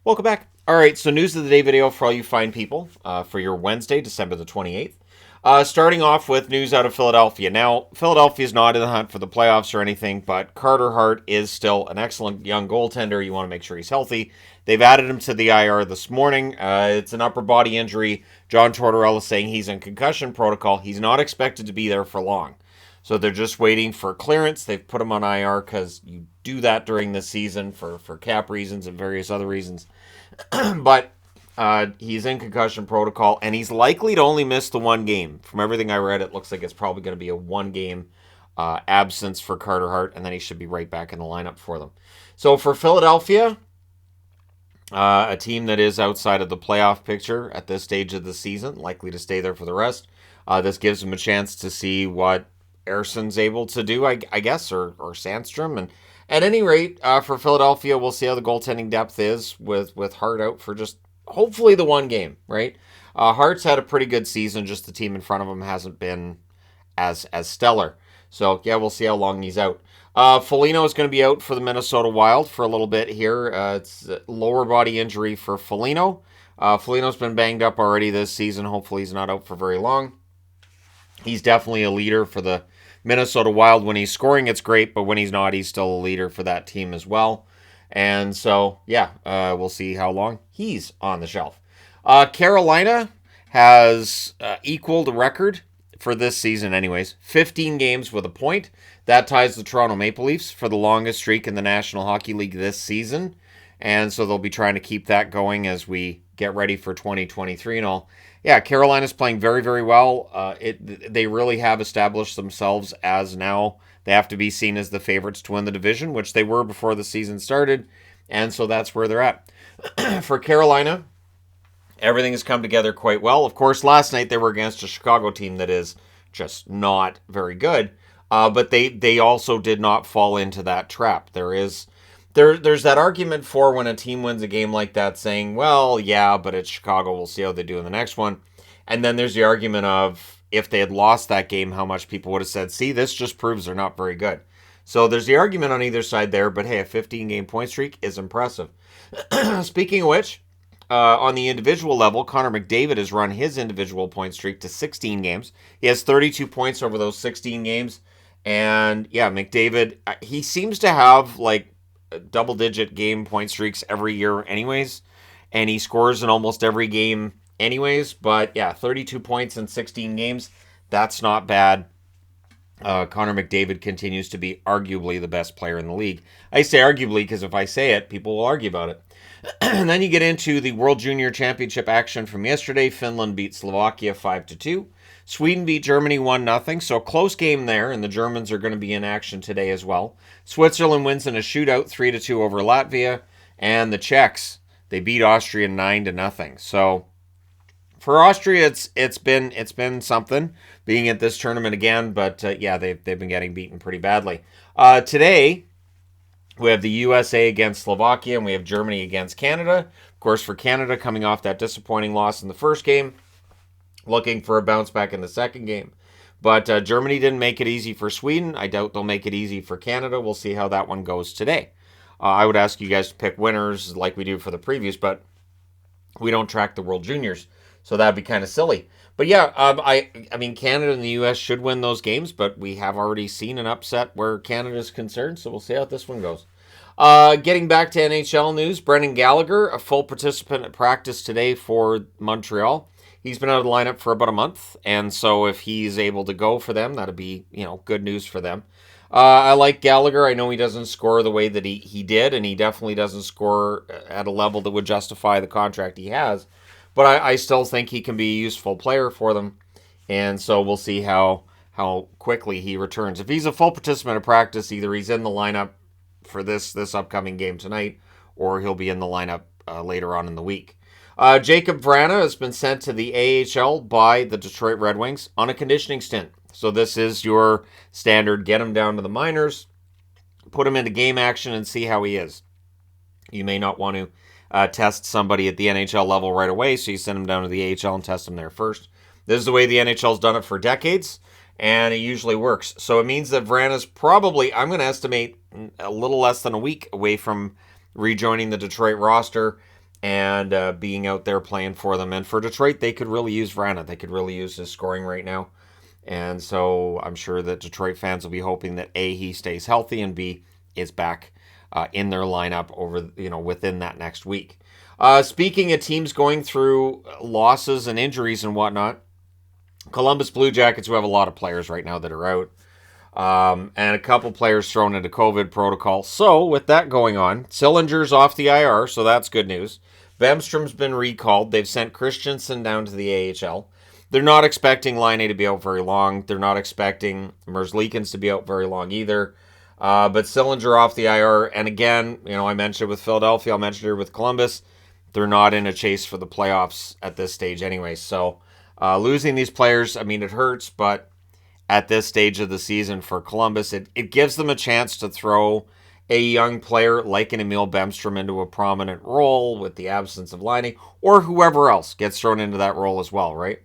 Welcome back. All right, so news of the day video for all you fine people for your Wednesday, December the 28th. Starting off with news out of Philadelphia. Now, Philadelphia is not in the hunt for the playoffs or anything, but Carter Hart is still an excellent young goaltender. You want to make sure he's healthy. They've added him to the IR this morning. It's an upper body injury. John Tortorella is saying he's in concussion protocol. He's not expected to be there for long. So they're just waiting for clearance. They've put him on IR because you do that during the season for cap reasons and various other reasons. But he's in concussion protocol, and he's likely to only miss the one game. From everything I read, it looks like it's probably going to be a one-game absence for Carter Hart, and then he should be right back in the lineup for them. So for Philadelphia, a team that is outside of the playoff picture at this stage of the season, likely to stay there for the rest, this gives them a chance to see what Ersson's able to do, I guess, or Sandstrom. And at any rate, for Philadelphia, we'll see how the goaltending depth is with Hart out for just hopefully the one game, right? Hart's had a pretty good season, just the team in front of him hasn't been as stellar. So, yeah, we'll see how long he's out. Foligno is going to be out for the Minnesota Wild for a little bit here. It's a lower body injury for Foligno. Foligno's been banged up already this season. Hopefully he's not out for very long. He's definitely a leader for the Minnesota Wild. When he's scoring, it's great, but when he's not, he's still a leader for that team as well. And so, yeah, we'll see how long he's on the shelf. Carolina has equaled a record for this season anyways. 15 games with a point. That ties the Toronto Maple Leafs for the longest streak in the National Hockey League this season. And so they'll be trying to keep that going as we get ready for 2023 and all. Yeah, Carolina's playing very, very well. They really have established themselves as now they have to be seen as the favorites to win the division, which they were before the season started. And so that's where they're at. For Carolina, everything has come together quite well. Of course, last night they were against a Chicago team that is just not very good. But they also did not fall into that trap. There's that argument for when a team wins a game like that saying, well, yeah, but it's Chicago. We'll see how they do in the next one. And then there's the argument of if they had lost that game, how much people would have said, see, this just proves they're not very good. So there's the argument on either side there. But hey, a 15-game point streak is impressive. Speaking of which, on the individual level, Connor McDavid has run his individual point streak to 16 games. He has 32 points over those 16 games. And yeah, McDavid, he seems to have like double-digit game point streaks every year anyways, and he scores in almost every game anyways. But yeah, 32 points in 16 games, that's not bad. Connor McDavid continues to be arguably the best player in the league. I say arguably because if I say it, people will argue about it. And then you get into the World Junior Championship action from yesterday. Finland beat Slovakia 5-2. Sweden beat Germany 1-0, so a close game there, and the Germans are going to be in action today as well. Switzerland wins in a shootout 3-2 over Latvia, and the Czechs, they beat Austria 9-0. So for Austria, it's been something being at this tournament again, but yeah, they've been getting beaten pretty badly. Today, we have the USA against Slovakia, and we have Germany against Canada. Of course, for Canada, coming off that disappointing loss in the first game, looking for a bounce back in the second game. But Germany didn't make it easy for Sweden. I doubt they'll make it easy for Canada. We'll see how that one goes today. I would ask you guys to pick winners like we do for the previews, but we don't track the World Juniors, so that'd be kind of silly. But yeah, I mean, Canada and the U.S. should win those games, but we have already seen an upset where Canada is concerned, so we'll see how this one goes. Getting back to NHL news, Brendan Gallagher, a full participant at practice today for Montreal. He's been out of the lineup for about a month, and so if he's able to go for them, that'd be, good news for them. I like Gallagher. I know he doesn't score the way that he did, and he definitely doesn't score at a level that would justify the contract he has. But I still think he can be a useful player for them, and so we'll see how quickly he returns. If he's a full participant of practice, either he's in the lineup for this upcoming game tonight, or he'll be in the lineup later on in the week. Jacob Vrana has been sent to the AHL by the Detroit Red Wings on a conditioning stint. So this is your standard, get him down to the minors, put him into game action, and see how he is. You may not want to test somebody at the NHL level right away, so you send him down to the AHL and test him there first. This is the way the NHL's done it for decades, and it usually works. So it means that Vrana's probably, I'm going to estimate, a little less than a week away from rejoining the Detroit roster. and being out there playing for them. And for Detroit, they could really use Vrana. They could really use his scoring right now. And so I'm sure that Detroit fans will be hoping that A, he stays healthy, and B, is back in their lineup within that next week. Speaking of teams going through losses and injuries and whatnot, Columbus Blue Jackets, who have a lot of players right now that are out, and a couple players thrown into COVID protocol. So with that going on, Sillinger's off the IR, so that's good news. Bemstrom's been recalled. They've sent Christensen down to the AHL. They're not expecting Laine to be out very long. They're not expecting Merzlikins to be out very long either. But Sillinger off the IR. And again, I mentioned it with Philadelphia. I'll mention it with Columbus. They're not in a chase for the playoffs at this stage anyway. So losing these players, it hurts. But at this stage of the season for Columbus, it gives them a chance to throw a young player like an Emil Bemstrom into a prominent role with the absence of Laine, or whoever else gets thrown into that role as well, right?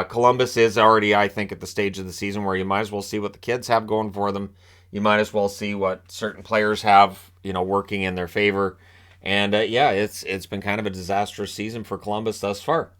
Columbus is already, I think, at the stage of the season where you might as well see what the kids have going for them. You might as well see what certain players have, working in their favor. And it's been kind of a disastrous season for Columbus thus far.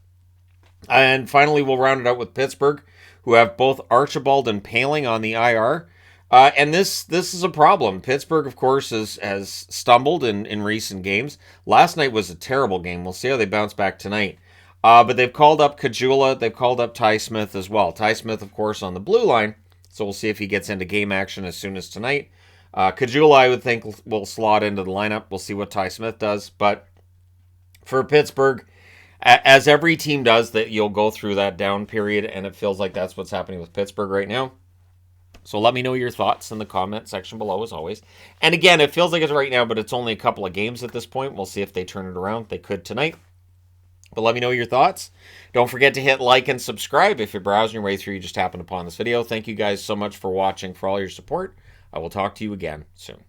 And finally, we'll round it out with Pittsburgh, who have both Archibald and Paling on the IR. And this is a problem. Pittsburgh, of course, has stumbled in recent games. Last night was a terrible game. We'll see how they bounce back tonight. But they've called up Kajula. They've called up Ty Smith as well. Ty Smith, of course, on the blue line. So we'll see if he gets into game action as soon as tonight. Kajula, I would think, will slot into the lineup. We'll see what Ty Smith does. But for Pittsburgh, as every team does, that you'll go through that down period, and it feels like that's what's happening with Pittsburgh right now. So let me know your thoughts in the comment section below, as always. And again, it feels like it's right now, but it's only a couple of games at this point. We'll see if they turn it around. They could tonight. But let me know your thoughts. Don't forget to hit like and subscribe if you're browsing your way through, you just happened upon this video. Thank you guys so much for watching, for all your support. I will talk to you again soon.